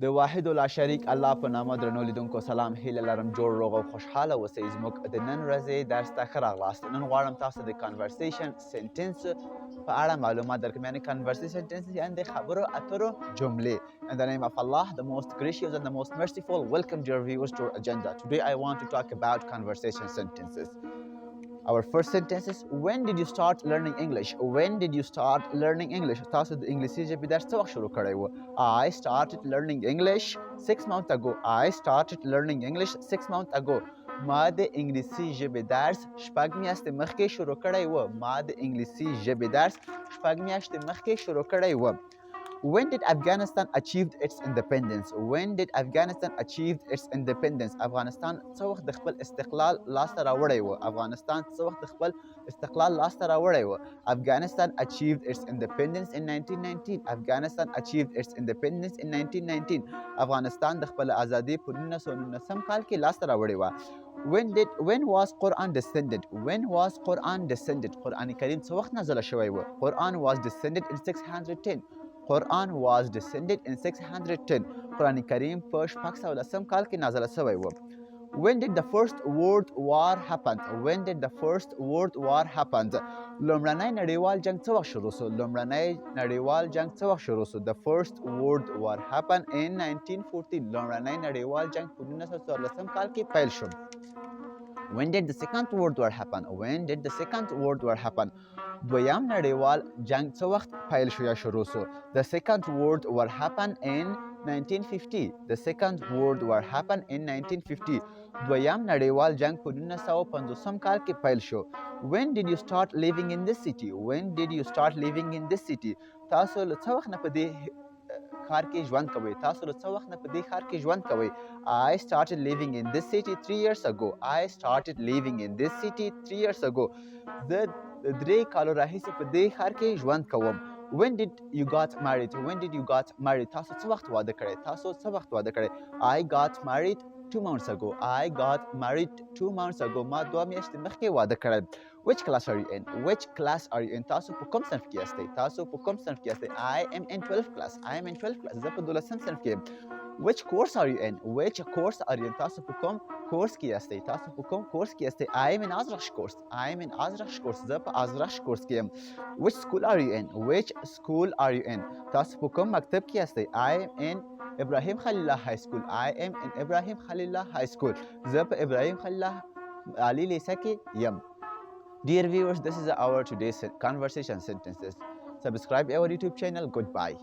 د واحد لا شریک الله په نامه درنو لیدونکو سلام هیله لرم جوړ روغ او خوشحاله اوسئ زموږ د نن ورځې درس ته ښه راغلاست. نن غواړم تاسو د کنورسیشن سنټنس په اړه معلومات درکړم، یعنې کنورسیشن سنټنس یعنې د خبرو اترو جملې. In the name of Allah, the most gracious and the most merciful, welcome dear viewers to our agenda. Today I want to talk about conversation sentences. Our first sentence is, when did you start learning English? When did you start learning English? تاسو د انګلیسي ژبې درس څه وخت شروع کړی و؟ I started learning English 6 months ago. I started learning English 6 months ago. ما د انګلیسي ژبې درس شپږ میاشتې مخکې شروع کړی و. ما د انګلیسي ژبې درس شپږ میاشتې مخکې شروع کړی و. When did Afghanistan achieved its independence? When did Afghanistan achieved its independence? افغانستان څه وخت د خپل استقلال لاسته راوړی و؟ افغانستان څه وخت د خپل استقلال لاسته راوړی و؟ Afghanistan achieved its independence in 1919. Afghanistan achieved its independence in 1919. افغانستان د خپل ازادي په 1919 کال کې لاسته راوړی و. When was Quran descended? When was Quran descended? قرآن کریم څه وخت نازله شوی و؟ Quran was descended in 610. Quran was descended in 610. قرآن کریم په 610 کال کې نازله شوی و. When did the first world war happen? When did the first world war happen? لومړنی نړیوال جنگ څه وخت شروع شو؟ لومړنی نړیوال جنگ څه وخت شروع شو؟ The first world war happened in 1914. لومړنی نړیوال جنگ په 1914 کال کې پیل شو. When did the second world war happen? When did the second world war happen? دویم نړیوال جنگ څه وخت پیل شو یا شروع شو؟ The second world war happened in 1950. The second world war happened in 1950. دویم نړیوال جنگ په 1950 کال کې پیل شو. When did you start living in this city? When did you start living in this city? تاسو له څه وخت نه په دې ښار کې ژوند کوئ؟ تاسو له څه وخت نه په دې ښار کې ژوند کوئ؟ I started living in this city 3 years ago. I started living in this city 3 years ago. زه 3 کالو راهیسې په دې ښار کې ژوند کوم. When did you got married? When did you got married? تاسو څه وخت واده کړی؟ تاسو څه وخت واده کړی؟ I got married 2 months ago. I got married 2 months ago. ما 2 میاشتې مخکې واده کړی. Which class are you in? Which class are you in? تاسو په کوم صنف کې یاستئ؟ تاسو په کوم صنف کې یاستئ؟ I am in 12th class. I am in 12th class. زه په 12م صنف کې یم. Which course are you in? Which course are you in? تاسو په کوم کورس کې یاستئ؟ تاسو په کوم کورس کې یاستئ؟ I am in Azraq course. I am in Azraq course. زه په Azraq کورس کې یم. Which school are you in? Which school are you in? تاسو په کوم مکتب کې یاستئ؟ I am in Ibrahim Khalilullah High School. I am in Ibrahim Khalilullah High School. زه په Ibrahim Khalilullah عالی لیسه کې یم. Dear viewers, this is our today's conversation sentences. Subscribe our YouTube channel. Goodbye.